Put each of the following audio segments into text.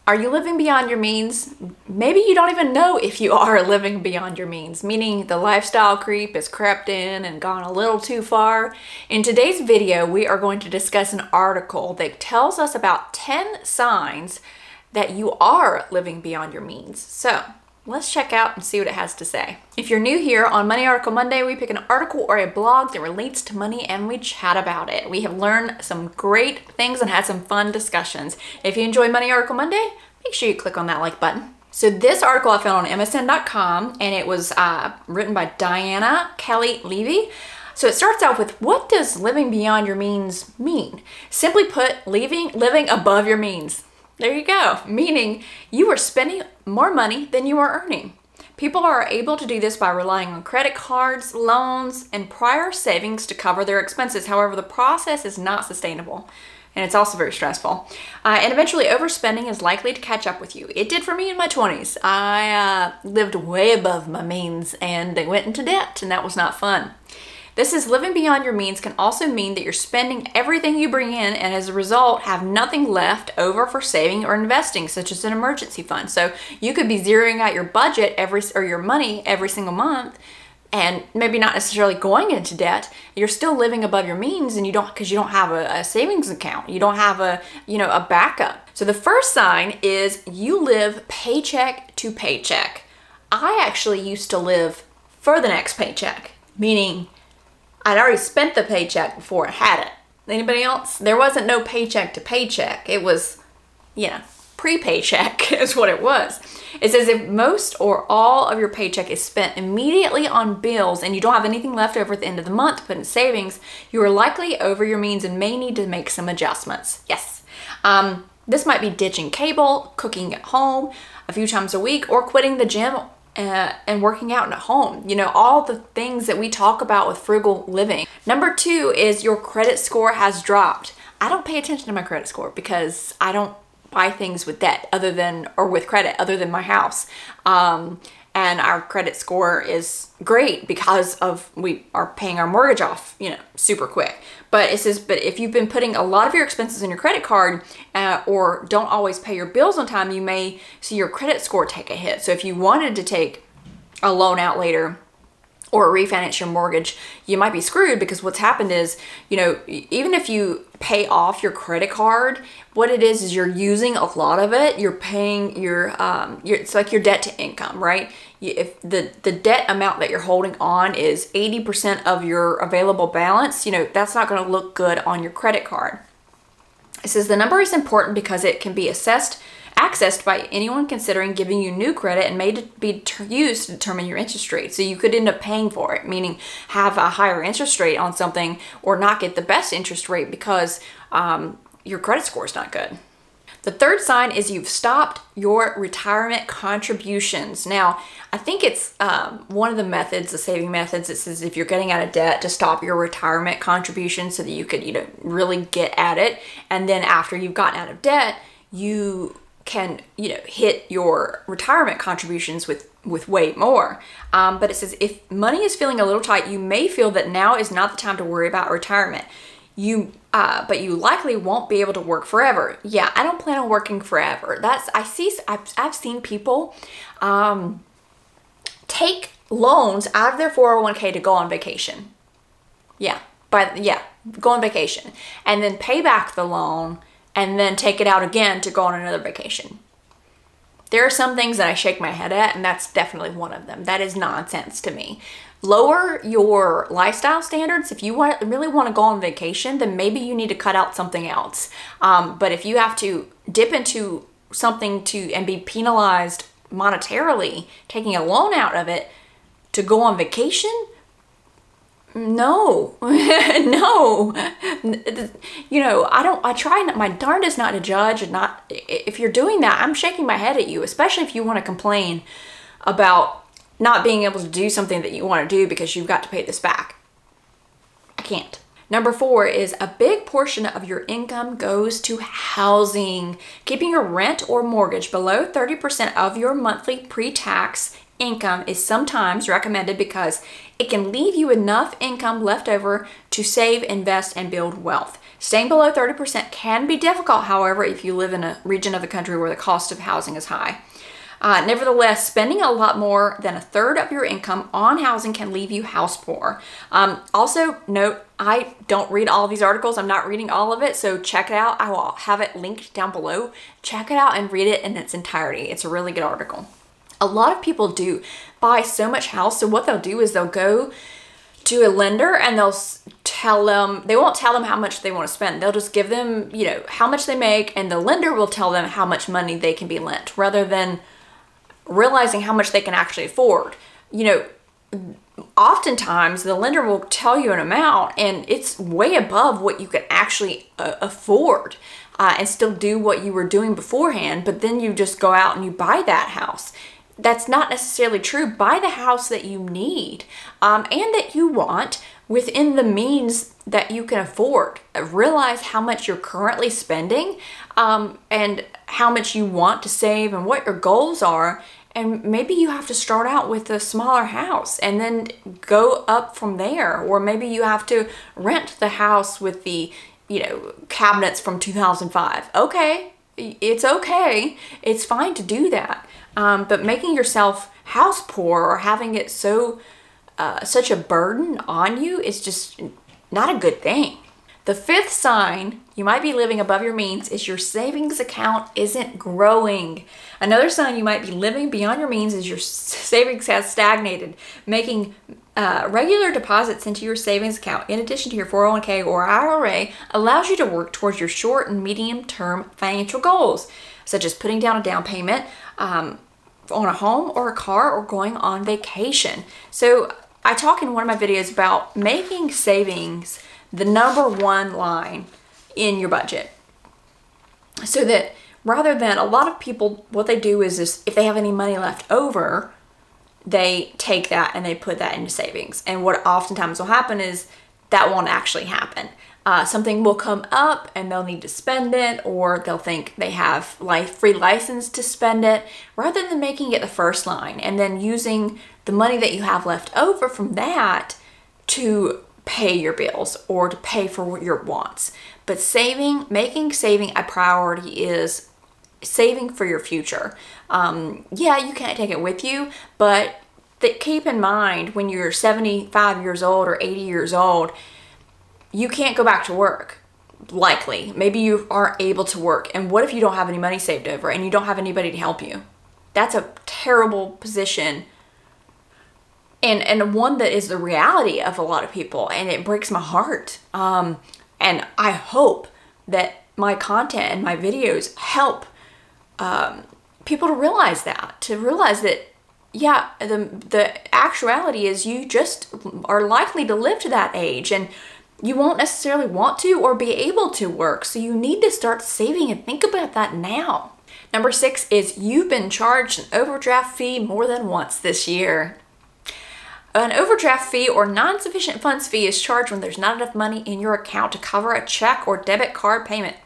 Are you living beyond your means? Maybe you don't even know if you are living beyond your means, meaning the lifestyle creep has crept in and gone a little too far. In today's video, we are going to discuss an article that tells us about 10 signs that you are living beyond your means. So let's check out and see what it has to say. If you're new here, on Money Article Monday, we pick an article or a blog that relates to money and we chat about it. We have learned some great things and had some fun discussions. If you enjoy Money Article Monday, make sure you click on that like button. So this article I found on MSN.com, and it was written by Diana Kelly Levy. So it starts out with, what does living beyond your means mean? Simply put, living above your means. There you go. Meaning you are spending more money than you are earning. People are able to do this by relying on credit cards, loans, and prior savings to cover their expenses. However, the process is not sustainable, and it's also very stressful. And eventually overspending is likely to catch up with you. It did for me in my 20s. I lived way above my means and I went into debt, and that was not fun. This is living beyond your means can also mean that you're spending everything you bring in and as a result have nothing left over for saving or investing, such as an emergency fund. So you could be zeroing out your budget or your money every single month and maybe not necessarily going into debt. You're still living above your means, and because you don't have a savings account. You don't have a backup. So the first sign is you live paycheck to paycheck. I actually used to live for the next paycheck, meaning I'd already spent the paycheck before I had it. Anybody else? There wasn't no paycheck to paycheck. It was, pre-paycheck is what it was. It says if most or all of your paycheck is spent immediately on bills and you don't have anything left over at the end of the month to put in savings, you are likely over your means and may need to make some adjustments. Yes. This might be ditching cable, cooking at home a few times a week, or quitting the gym and working out at home. All the things that we talk about with frugal living. Number 2 is your credit score has dropped. I don't pay attention to my credit score because I don't buy things with debt with credit other than my house. And our credit score is great because we are paying our mortgage off, super quick. But it says, but if you've been putting a lot of your expenses on your credit card or don't always pay your bills on time, you may see your credit score take a hit. So if you wanted to take a loan out later or refinance your mortgage, you might be screwed, because what's happened is, even if you pay off your credit card, what it is you're using a lot of it. You're paying it's like your debt to income, right? If the debt amount that you're holding on is 80% of your available balance, that's not going to look good on your credit card. It says the number is important because it can be accessed by anyone considering giving you new credit and may be used to determine your interest rate. So you could end up paying for it, meaning have a higher interest rate on something or not get the best interest rate because your credit score is not good. The third sign is you've stopped your retirement contributions. Now, I think it's one of the methods, the saving methods, it says if you're getting out of debt, to stop your retirement contributions so that you could, really get at it. And then after you've gotten out of debt, you can, hit your retirement contributions with way more. But it says if money is feeling a little tight, you may feel that now is not the time to worry about retirement. But you likely won't be able to work forever. Yeah, I don't plan on working forever. I've seen people take loans out of their 401k to go on vacation. Go on vacation and then pay back the loan and then take it out again to go on another vacation. There are some things that I shake my head at, and that's definitely one of them. That is nonsense to me. Lower your lifestyle standards. If you really want to go on vacation, then maybe you need to cut out something else. But if you have to dip into something and be penalized monetarily, taking a loan out of it to go on vacation, no, no. I try my darndest not to judge, and if you're doing that, I'm shaking my head at you, especially if you want to complain about not being able to do something that you want to do because you've got to pay this back. I can't. Number 4 is a big portion of your income goes to housing. Keeping your rent or mortgage below 30% of your monthly pre-tax income is sometimes recommended because it can leave you enough income left over to save, invest, and build wealth. Staying below 30% can be difficult, however, if you live in a region of the country where the cost of housing is high. Nevertheless, spending a lot more than a third of your income on housing can leave you house poor. Also note, I don't read all of these articles. I'm not reading all of it, so check it out. I will have it linked down below. Check it out and read it in its entirety. It's a really good article. A lot of people do buy so much house, so what they'll do is they'll go to a lender and they'll tell them, they won't tell them how much they want to spend. They'll just give them, you know, how much they make, and the lender will tell them how much money they can be lent, rather than realizing how much they can actually afford. You know, oftentimes the lender will tell you an amount and it's way above what you can actually afford and still do what you were doing beforehand, but then you just go out and you buy that house. That's not necessarily true. Buy the house that you need and that you want within the means that you can afford. Realize how much you're currently spending and how much you want to save and what your goals are. And maybe you have to start out with a smaller house and then go up from there. Or maybe you have to rent the house with the, you know, cabinets from 2005. Okay, it's okay. It's fine to do that. But making yourself house poor or having it so such a burden on you is just not a good thing. The fifth sign you might be living above your means is your savings account isn't growing. Another sign you might be living beyond your means is your savings has stagnated. Making regular deposits into your savings account in addition to your 401k or IRA allows you to work towards your short and medium term financial goals, such as putting down a down payment on a home or a car or going on vacation. So I talk in one of my videos about making savings the #1 line in your budget, so that rather than, a lot of people, what they do is if they have any money left over, they take that and they put that into savings. And what oftentimes will happen is that won't actually happen. Something will come up and they'll need to spend it, or they'll think they have free license to spend it, rather than making it the first line and then using the money that you have left over from that to pay your bills or to pay for your wants. But making saving a priority is saving for your future. Yeah, you can't take it with you, but keep in mind when you're 75 years old or 80 years old, you can't go back to work, likely. Maybe you aren't able to work. And what if you don't have any money saved over and you don't have anybody to help you? That's a terrible position, and one that is the reality of a lot of people, and it breaks my heart. And I hope that my content and my videos help people to realize that, yeah, the actuality is you just are likely to live to that age, and you won't necessarily want to or be able to work. So you need to start saving and think about that now. Number 6 is you've been charged an overdraft fee more than once this year. An overdraft fee or non-sufficient funds fee is charged when there's not enough money in your account to cover a check or debit card payment.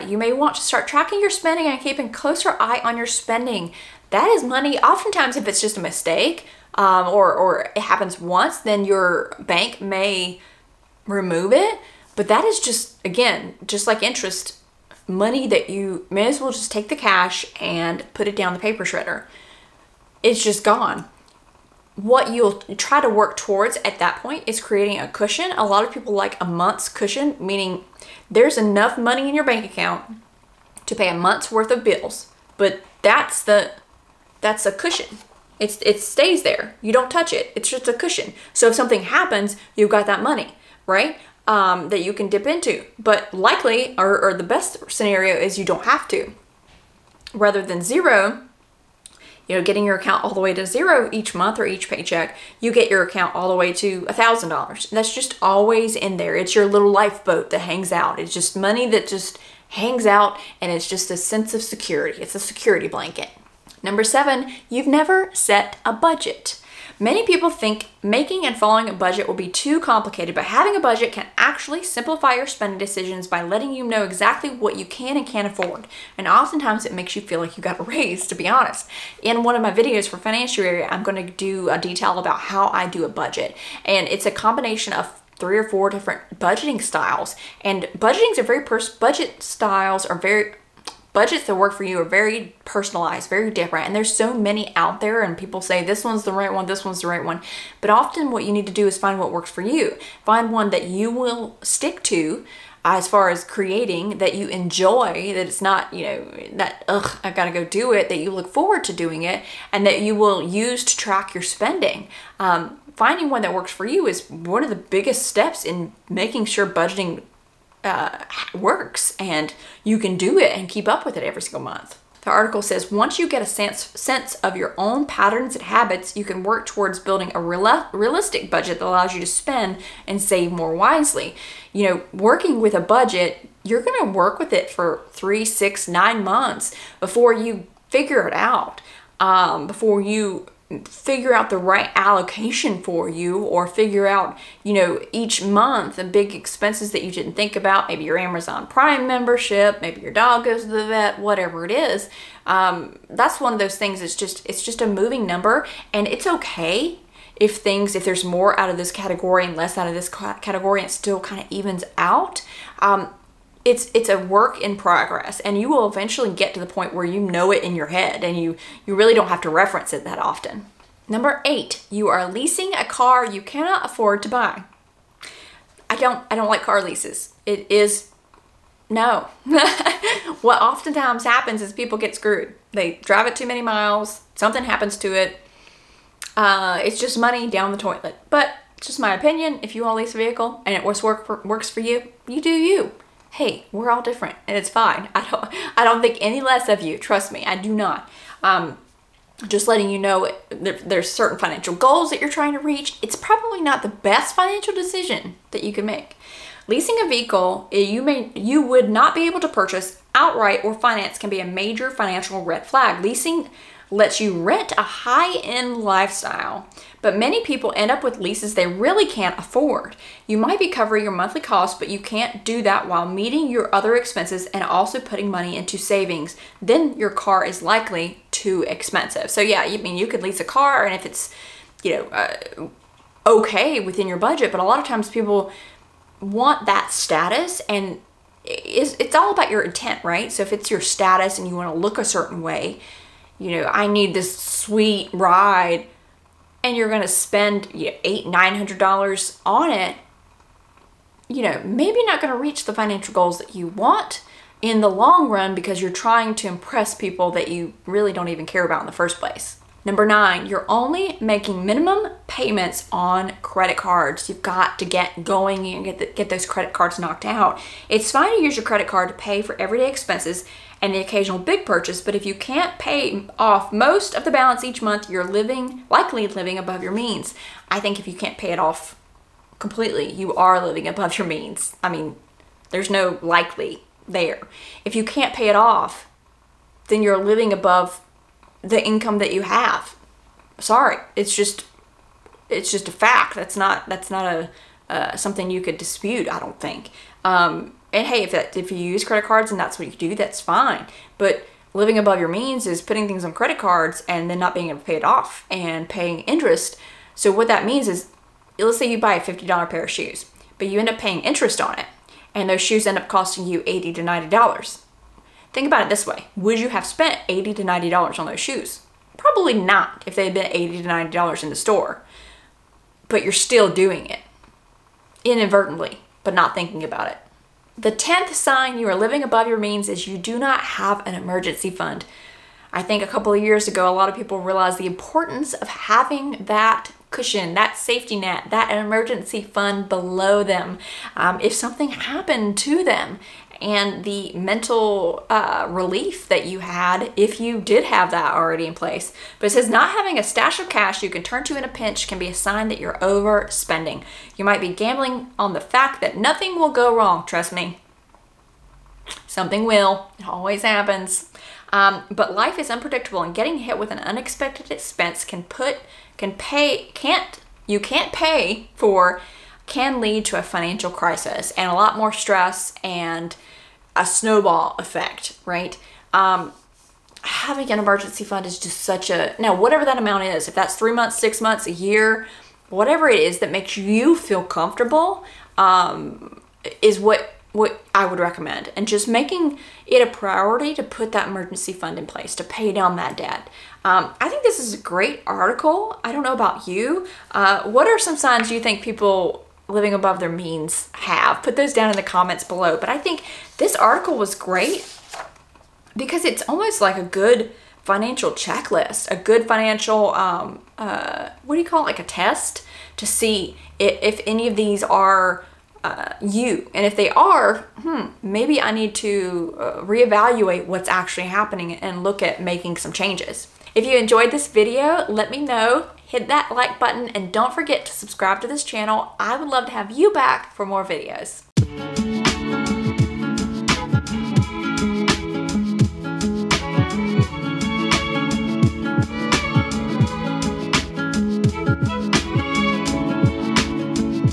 You may want to start tracking your spending and keeping a closer eye on your spending. That is money. Oftentimes, if it's just a mistake or it happens once, then your bank may remove it. But that is just, again, just like interest, money that you may as well just take the cash and put it down the paper shredder. It's just gone. What you'll try to work towards at that point is creating a cushion. A lot of people like a month's cushion, meaning there's enough money in your bank account to pay a month's worth of bills, but that's a cushion. It stays there. You don't touch it. It's just a cushion. So if something happens, you've got that money, right? That you can dip into. But likely, or the best scenario is you don't have to. Rather than zero, you know, getting your account all the way to zero each month or each paycheck, you get your account all the way to $1,000. That's just always in there. It's your little lifeboat that hangs out. It's just money that just hangs out, and it's just a sense of security. It's a security blanket. Number 7, you've never set a budget. Many people think making and following a budget will be too complicated, but having a budget can actually simplify your spending decisions by letting you know exactly what you can and can't afford. And oftentimes it makes you feel like you got a raise, to be honest. In one of my videos for financial area, I'm going to do a detail about how I do a budget. And it's a combination of 3 or 4 different budgeting styles. And budgets that work for you are very personalized, very different. And there's so many out there, and people say this one's the right one, this one's the right one. But often what you need to do is find what works for you. Find one that you will stick to as far as creating, that you enjoy, that it's not, you know, that, ugh, I gotta go do it, that you look forward to doing it, and that you will use to track your spending. Finding one that works for you is one of the biggest steps in making sure budgeting works and you can do it and keep up with it every single month. The article says, once you get a sense of your own patterns and habits, you can work towards building a realistic budget that allows you to spend and save more wisely. You know, working with a budget, you're going to work with it for 3, 6, 9 months before you figure it out, before you figure out the right allocation for you, or figure out, you know, each month the big expenses that you didn't think about, maybe your Amazon Prime membership, maybe your dog goes to the vet, whatever it is. That's one of those things. It's just a moving number, and it's okay if there's more out of this category and less out of this category, and it still kind of evens out. It's a work in progress, and you will eventually get to the point where you know it in your head and you really don't have to reference it that often. Number 8, you are leasing a car you cannot afford to buy. I don't like car leases. No. What oftentimes happens is people get screwed. They drive it too many miles, something happens to it. It's just money down the toilet. But it's just my opinion. If you want to lease a vehicle and it works for you, you do you. Hey, we're all different, and it's fine. I don't think any less of you. Trust me, I do not. Just letting you know, there's certain financial goals that you're trying to reach. It's probably not the best financial decision that you can make. Leasing a vehicle you would not be able to purchase outright or finance can be a major financial red flag. Leasing lets you rent a high-end lifestyle, but many people end up with leases they really can't afford. You might be covering your monthly costs, but you can't do that while meeting your other expenses and also putting money into savings. Then your car is likely too expensive. So yeah, you could lease a car, and if it's, you know, okay within your budget, but a lot of times people want that status, and it's all about your intent, right? So if it's your status and you want to look a certain way, you know, I need this sweet ride, and you're going to spend $800, $900 on it, you know, maybe not going to reach the financial goals that you want in the long run because you're trying to impress people that you really don't even care about in the first place. Number 9, you're only making minimum payments on credit cards. You've got to get going and get those credit cards knocked out. It's fine to use your credit card to pay for everyday expenses and the occasional big purchase, but if you can't pay off most of the balance each month, you're likely living above your means. I think if you can't pay it off completely, you are living above your means. I mean, there's no likely there. If you can't pay it off, then you're living above the income that you have. Sorry, it's just a fact. That's not a something you could dispute, I don't think. And hey, if you use credit cards and that's what you do, that's fine. But living above your means is putting things on credit cards and then not being able to pay it off and paying interest. So what that means is, let's say you buy a $50 pair of shoes, but you end up paying interest on it, and those shoes end up costing you $80 to $90. Think about it this way. Would you have spent $80 to $90 on those shoes? Probably not if they had been $80 to $90 in the store. But you're still doing it. Inadvertently, but not thinking about it. The 10th sign you are living above your means is you do not have an emergency fund. I think a couple of years ago, a lot of people realized the importance of having that cushion, that safety net, that emergency fund below them if something happened to them, and the mental relief that you had if you did have that already in place. But it says not having a stash of cash you can turn to in a pinch can be a sign that you're overspending. You might be gambling on the fact that nothing will go wrong. Trust me, something will. It always happens. But life is unpredictable, and getting hit with an unexpected expense you can't pay for can lead to a financial crisis and a lot more stress and a snowball effect, right? Having an emergency fund is just now whatever that amount is, if that's 3 months, 6 months, a year, whatever it is that makes you feel comfortable, is what I would recommend. And just making it a priority to put that emergency fund in place to pay down that debt. I think this is a great article. I don't know about you. What are some signs you think people living above their means have? Put those down in the comments below. But I think this article was great because it's almost like a good financial checklist, a good financial, what do you call it? Like a test to see if any of these are you. And if they are, maybe I need to reevaluate what's actually happening and look at making some changes. If you enjoyed this video, let me know. Hit that like button and don't forget to subscribe to this channel. I would love to have you back for more videos.